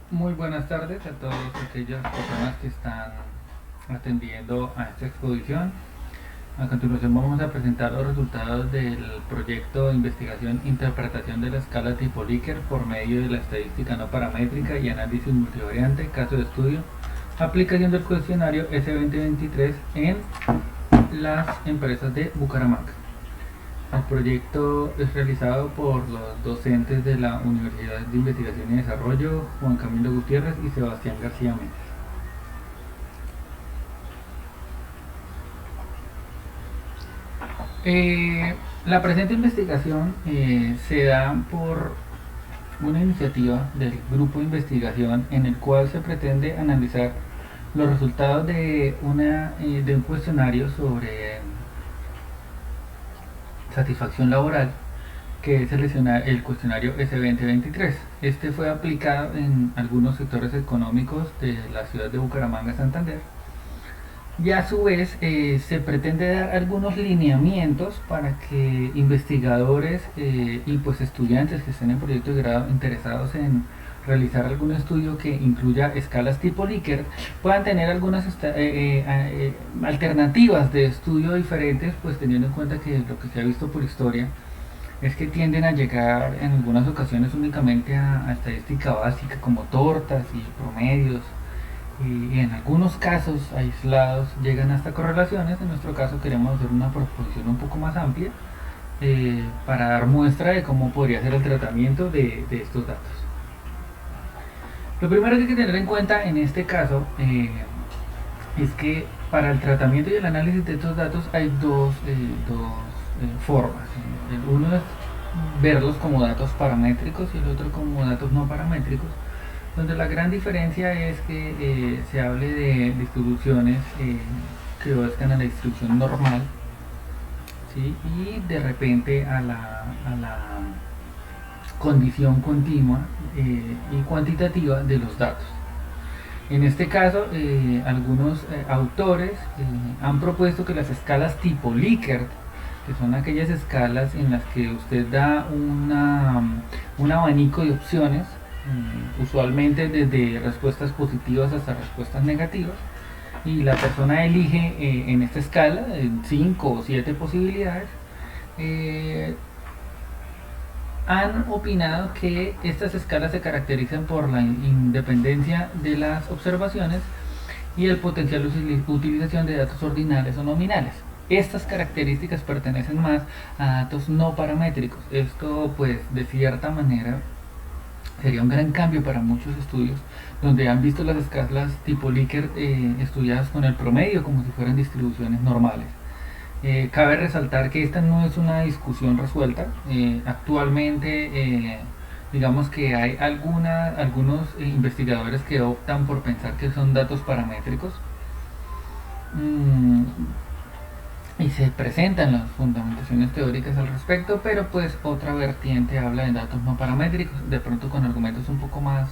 Muy buenas tardes a todas aquellas personas que están atendiendo a esta exposición. A continuación vamos a presentar los resultados del proyecto de investigación Interpretación de la escala tipo Likert por medio de la estadística no paramétrica y análisis multivariante, caso de estudio, aplicación del cuestionario S2023 en las empresas de Bucaramanga. El proyecto es realizado por los docentes de la Universidad de Investigación y Desarrollo, Juan Camilo Gutiérrez y Sebastián García Méndez. La presente investigación se da por una iniciativa del grupo de investigación en el cual se pretende analizar los resultados de un cuestionario sobre satisfacción laboral, que es el cuestionario S2023. Este fue aplicado en algunos sectores económicos de la ciudad de Bucaramanga, Santander. Y a su vez se pretende dar algunos lineamientos para que investigadores y pues estudiantes que estén en proyecto de grado interesados en realizar algún estudio que incluya escalas tipo Likert puedan tener algunas alternativas de estudio diferentes, pues teniendo en cuenta que lo que se ha visto por historia es que tienden a llegar en algunas ocasiones únicamente a estadística básica como tortas y promedios, y en algunos casos aislados llegan hasta correlaciones. En nuestro caso queremos hacer una proposición un poco más amplia para dar muestra de cómo podría ser el tratamiento de estos datos. Lo primero que hay que tener en cuenta en este caso es que para el tratamiento y el análisis de estos datos hay dos formas. Uno es verlos como datos paramétricos y el otro como datos no paramétricos, donde la gran diferencia es que se hable de distribuciones que obedezcan a la distribución normal, ¿sí? Y de repente a la condición continua y cuantitativa de los datos. En este caso, algunos autores han propuesto que las escalas tipo Likert, que son aquellas escalas en las que usted da un abanico de opciones, usualmente desde respuestas positivas hasta respuestas negativas, y la persona elige en esta escala 5 o 7 posibilidades. Han opinado que estas escalas se caracterizan por la independencia de las observaciones y el potencial utilización de datos ordinales o nominales. Estas características pertenecen más a datos no paramétricos. Esto pues de cierta manera sería un gran cambio para muchos estudios donde han visto las escalas tipo Likert estudiadas con el promedio como si fueran distribuciones normales. Cabe resaltar que esta no es una discusión resuelta. Actualmente, digamos que hay algunos investigadores que optan por pensar que son datos paramétricos, mm, y se presentan las fundamentaciones teóricas al respecto, pero pues otra vertiente habla de datos no paramétricos, de pronto con argumentos un poco más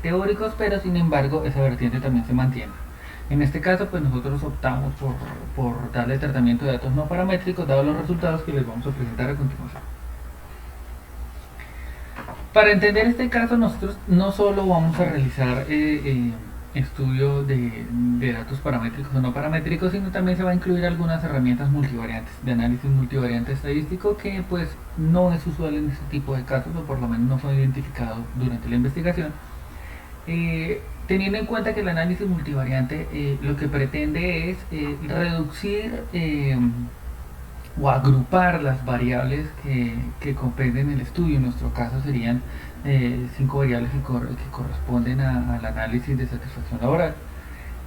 teóricos, pero sin embargo esa vertiente también se mantiene. En este caso, pues nosotros optamos por darle tratamiento de datos no paramétricos, dados los resultados que les vamos a presentar a continuación. Para entender este caso, nosotros no solo vamos a realizar estudio de datos paramétricos o no paramétricos, sino también se va a incluir algunas herramientas multivariantes, de análisis multivariante estadístico, que pues no es usual en este tipo de casos, o por lo menos no fue identificado durante la investigación. Teniendo en cuenta que el análisis multivariante lo que pretende es reducir o agrupar las variables que comprenden el estudio. En nuestro caso serían 5 variables que corresponden al análisis de satisfacción laboral,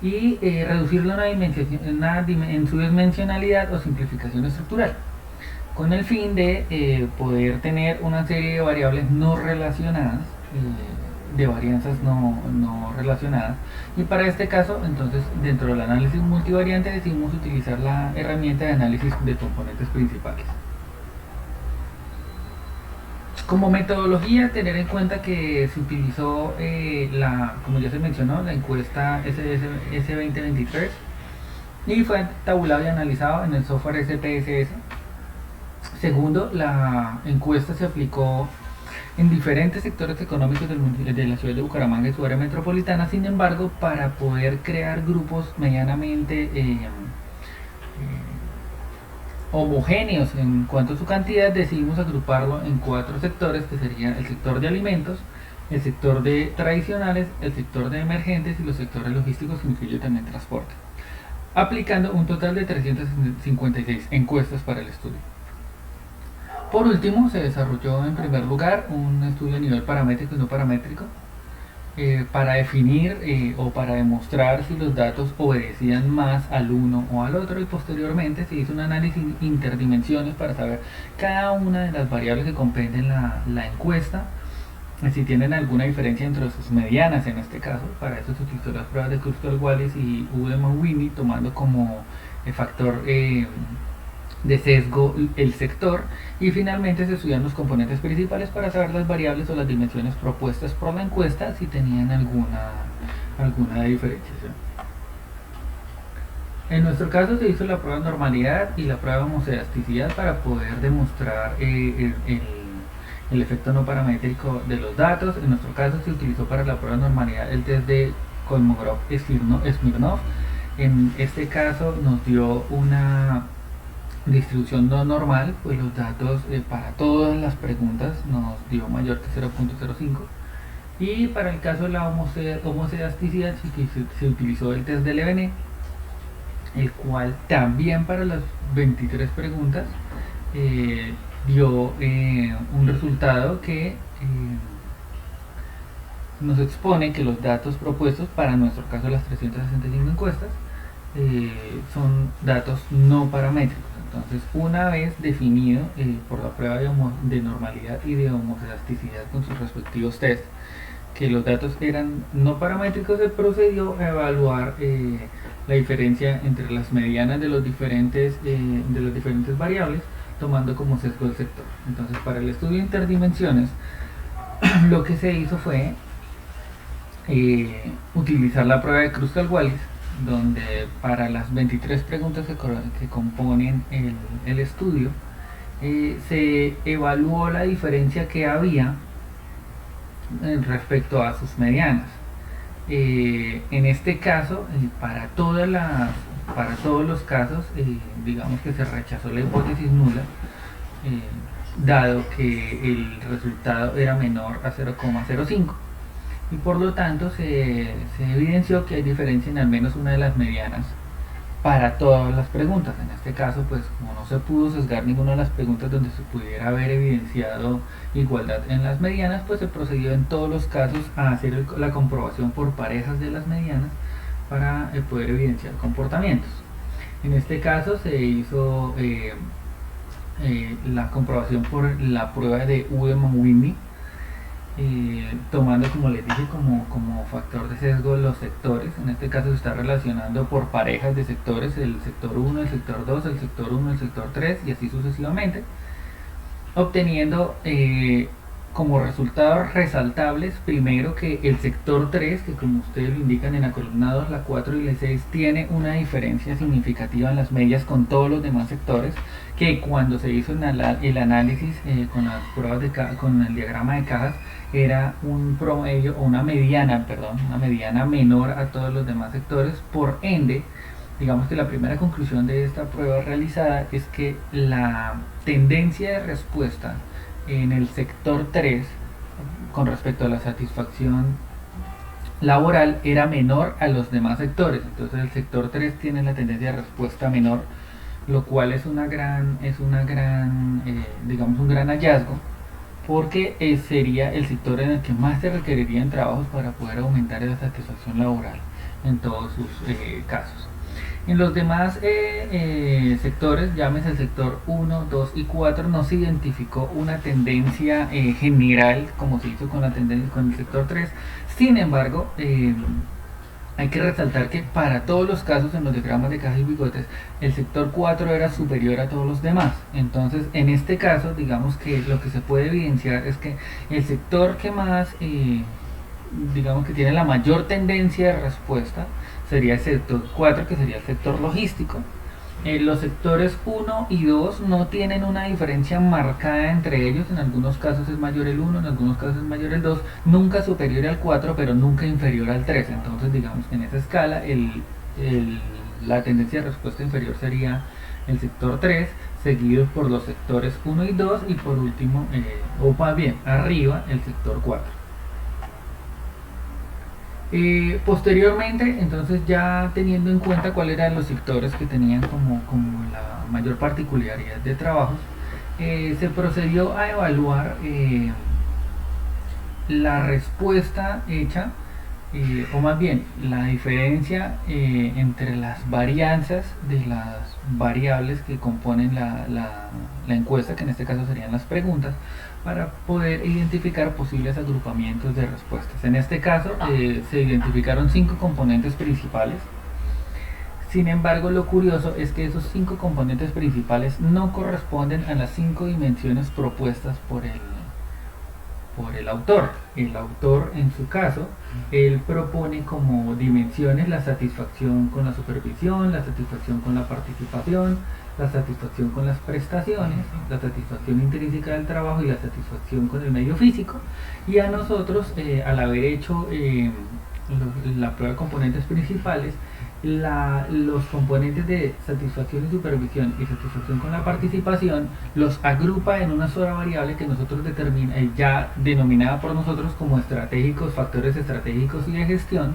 y reducirlo en su dimensionalidad o simplificación estructural, con el fin de poder tener una serie de variables no relacionadas, de varianzas no relacionadas. Y para este caso, entonces, dentro del análisis multivariante decidimos utilizar la herramienta de análisis de componentes principales. Como metodología, tener en cuenta que se utilizó, como ya se mencionó, la encuesta S2023, y fue tabulado y analizado en el software SPSS. Segundo, la encuesta se aplicó en diferentes sectores económicos de la ciudad de Bucaramanga y su área metropolitana. Sin embargo, para poder crear grupos medianamente homogéneos en cuanto a su cantidad, decidimos agruparlo en 4 sectores, que serían el sector de alimentos, el sector de tradicionales, el sector de emergentes y los sectores logísticos, que incluye también transporte, aplicando un total de 356 encuestas para el estudio. Por último, se desarrolló en primer lugar un estudio a nivel paramétrico y no paramétrico, para definir o para demostrar si los datos obedecían más al uno o al otro, y posteriormente se hizo un análisis interdimensiones para saber cada una de las variables que comprenden la encuesta, si tienen alguna diferencia entre sus medianas en este caso. Para eso se utilizó las pruebas de Kruskal-Wallis y Ullmann-Whinney, tomando como factor de sesgo el sector, y finalmente se estudian los componentes principales para saber las variables o las dimensiones propuestas por la encuesta, si tenían alguna diferenciación. En nuestro caso se hizo la prueba de normalidad y la prueba de homocedasticidad para poder demostrar el efecto no paramétrico de los datos. En nuestro caso se utilizó para la prueba de normalidad el test de Kolmogorov-Smirnov. En este caso nos dio una distribución no normal, pues los datos para todas las preguntas nos dio mayor que 0.05, y para el caso de la homocedasticidad se utilizó el test de Levené, el cual también para las 23 preguntas dio un resultado que nos expone que los datos propuestos para nuestro caso las 365 encuestas son datos no paramétricos. Entonces, una vez definido por la prueba de normalidad y de homocedasticidad con sus respectivos test que los datos eran no paramétricos, se procedió a evaluar la diferencia entre las medianas de las diferentes variables, tomando como sesgo el sector. Entonces, para el estudio de interdimensiones, lo que se hizo fue utilizar la prueba de Kruskal-Wallis, donde para las 23 preguntas que componen el estudio se evaluó la diferencia que había respecto a sus medianas. En este caso, para todos los casos, digamos que se rechazó la hipótesis nula, dado que el resultado era menor a 0,05. Y por lo tanto se evidenció que hay diferencia en al menos una de las medianas para todas las preguntas. En este caso, pues como no se pudo sesgar ninguna de las preguntas donde se pudiera haber evidenciado igualdad en las medianas, pues se procedió en todos los casos a hacer la comprobación por parejas de las medianas para poder evidenciar comportamientos. En este caso se hizo la comprobación por la prueba de Ullmann-Whinney, tomando, como les dije, como factor de sesgo los sectores. En este caso se está relacionando por parejas de sectores, el sector 1, el sector 2, el sector 1, el sector 3 y así sucesivamente, obteniendo como resultados resaltables, primero, que el sector 3, que como ustedes lo indican en la columna 2, la 4 y la 6, tiene una diferencia significativa en las medias con todos los demás sectores, que cuando se hizo el análisis con las pruebas con el diagrama de cajas, era un promedio o una mediana menor a todos los demás sectores. Por ende, digamos que la primera conclusión de esta prueba realizada es que la tendencia de respuesta en el sector 3 con respecto a la satisfacción laboral era menor a los demás sectores. Entonces el sector 3 tiene la tendencia de respuesta menor, lo cual es un gran hallazgo, porque sería el sector en el que más se requerirían trabajos para poder aumentar la satisfacción laboral en todos sus casos. En los demás sectores, llámese el sector 1, 2 y 4, no se identificó una tendencia general como se hizo con el sector 3. Sin embargo, hay que resaltar que para todos los casos en los diagramas de cajas y bigotes, el sector 4 era superior a todos los demás. Entonces, en este caso, digamos que lo que se puede evidenciar es que el sector que más, digamos que tiene la mayor tendencia de respuesta, sería el sector 4, que sería el sector logístico, Los sectores uno y 2 no tienen una diferencia marcada entre ellos, en algunos casos es mayor el uno, en algunos casos es mayor el 2, nunca superior al 4, pero nunca inferior al 3. Entonces digamos que en esa escala la tendencia de respuesta inferior sería el sector 3, seguido por los sectores 1 y 2 y por último, o más bien arriba, el sector 4. Posteriormente, entonces ya teniendo en cuenta cuáles eran los sectores que tenían como la mayor particularidad de trabajo, se procedió a evaluar la respuesta hecha, o más bien la diferencia entre las varianzas de las variables que componen la encuesta, que en este caso serían las preguntas, para poder identificar posibles agrupamientos de respuestas. En este caso se identificaron 5 componentes principales. Sin embargo, lo curioso es que esos 5 componentes principales no corresponden a las 5 dimensiones propuestas por el autor. El autor, en su caso, él propone como dimensiones la satisfacción con la supervisión, la satisfacción con la participación, la satisfacción con las prestaciones, la satisfacción intrínseca del trabajo y la satisfacción con el medio físico. Y a nosotros, al haber hecho la prueba de componentes principales, los componentes de satisfacción y supervisión y satisfacción con la participación los agrupa en una sola variable que nosotros ya denominada por nosotros como estratégicos, factores estratégicos y de gestión.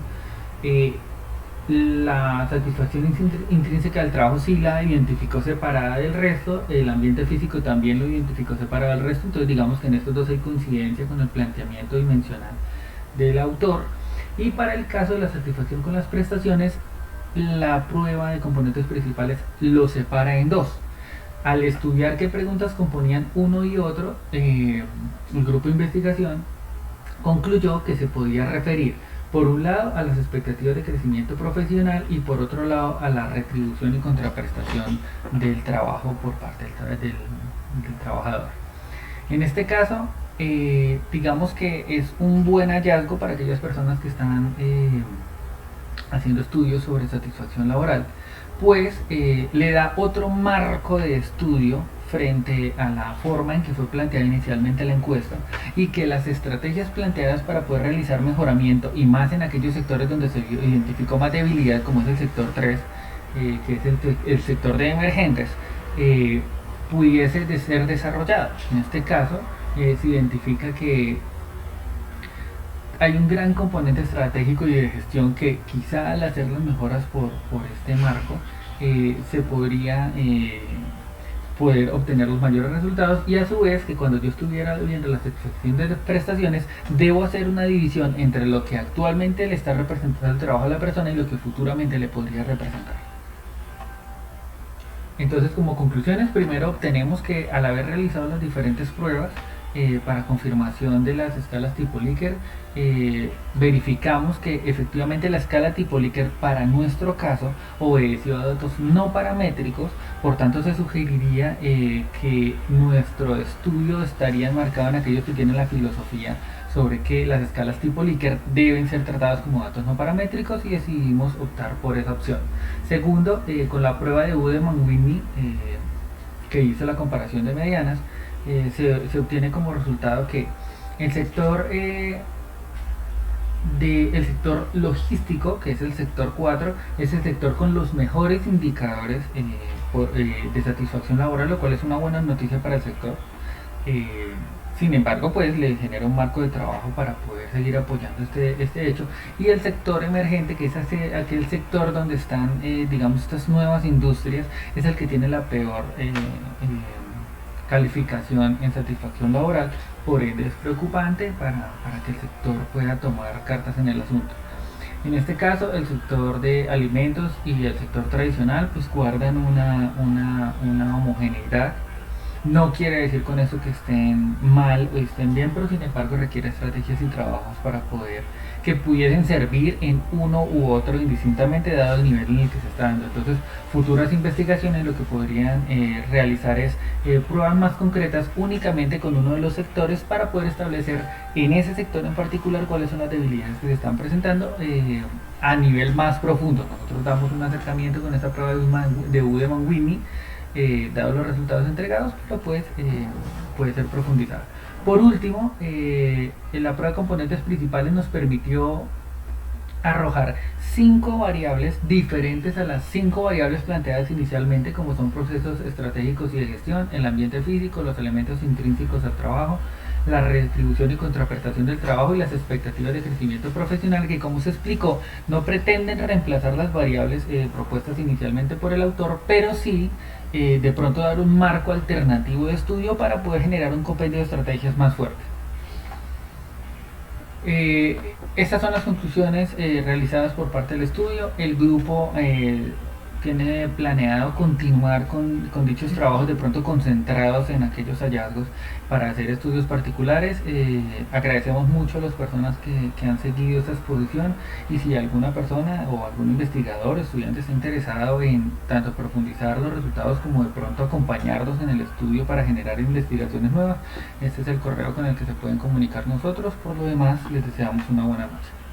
La satisfacción intrínseca del trabajo sí la identificó separada del resto, el ambiente físico también lo identificó separado del resto, entonces digamos que en estos dos hay coincidencia con el planteamiento dimensional del autor. Y para el caso de la satisfacción con las prestaciones, la prueba de componentes principales lo separa en dos. Al estudiar qué preguntas componían uno y otro, el grupo de investigación concluyó que se podía referir por un lado a las expectativas de crecimiento profesional y por otro lado a la retribución y contraprestación del trabajo por parte del trabajador. En este caso, digamos que es un buen hallazgo para aquellas personas que están haciendo estudios sobre satisfacción laboral, pues le da otro marco de estudio frente a la forma en que fue planteada inicialmente la encuesta, y que las estrategias planteadas para poder realizar mejoramiento, y más en aquellos sectores donde se identificó más debilidad, como es el sector 3, que es el sector de emergentes, pudiese de ser desarrollado. En este caso se identifica que hay un gran componente estratégico y de gestión que quizá al hacer las mejoras por este marco se podría poder obtener los mayores resultados, y a su vez que cuando yo estuviera viendo la satisfacción de prestaciones debo hacer una división entre lo que actualmente le está representando el trabajo a la persona y lo que futuramente le podría representar. Entonces, como conclusiones, primero obtenemos que al haber realizado las diferentes pruebas para confirmación de las escalas tipo Likert, verificamos que efectivamente la escala tipo Likert para nuestro caso obedeció a datos no paramétricos, por tanto se sugeriría que nuestro estudio estaría enmarcado en aquellos que tienen la filosofía sobre que las escalas tipo Likert deben ser tratadas como datos no paramétricos, y decidimos optar por esa opción. Segundo, con la prueba de Udemann-Whitney, que hizo la comparación de medianas, se obtiene como resultado que el sector el sector logístico, que es el sector 4, es el sector con los mejores indicadores de satisfacción laboral, lo cual es una buena noticia para el sector. Sin embargo, pues le genera un marco de trabajo para poder seguir apoyando este hecho. Y el sector emergente, que es aquel sector donde están, digamos, estas nuevas industrias, es el que tiene la peor calificación en satisfacción laboral. Por ende es preocupante para que el sector pueda tomar cartas en el asunto. En este caso, el sector de alimentos y el sector tradicional pues guardan una homogeneidad No quiere decir con eso que estén mal o estén bien, pero sin embargo requiere estrategias y trabajos para poder que pudiesen servir en uno u otro indistintamente dado el nivel en el que se está dando. Entonces, futuras investigaciones lo que podrían realizar es pruebas más concretas únicamente con uno de los sectores para poder establecer en ese sector en particular cuáles son las debilidades que se están presentando a nivel más profundo. Nosotros damos un acercamiento con esta prueba de Udeman-Winnie dado los resultados entregados, pero pues puede ser profundizada. Por último, la prueba de componentes principales nos permitió arrojar 5 variables diferentes a las 5 variables planteadas inicialmente, como son procesos estratégicos y de gestión, el ambiente físico, los elementos intrínsecos al trabajo, la redistribución y contraprestación del trabajo y las expectativas de crecimiento profesional, que como se explicó no pretenden reemplazar las variables propuestas inicialmente por el autor, pero sí de pronto dar un marco alternativo de estudio para poder generar un compendio de estrategias más fuertes. Estas son las conclusiones realizadas por parte del estudio. El grupo tiene planeado continuar con dichos trabajos de pronto concentrados en aquellos hallazgos para hacer estudios particulares. Agradecemos mucho a las personas que han seguido esta exposición y si alguna persona o algún investigador o estudiante está interesado en tanto profundizar los resultados como de pronto acompañarnos en el estudio para generar investigaciones nuevas, este es el correo con el que se pueden comunicar nosotros. Por lo demás, les deseamos una buena noche.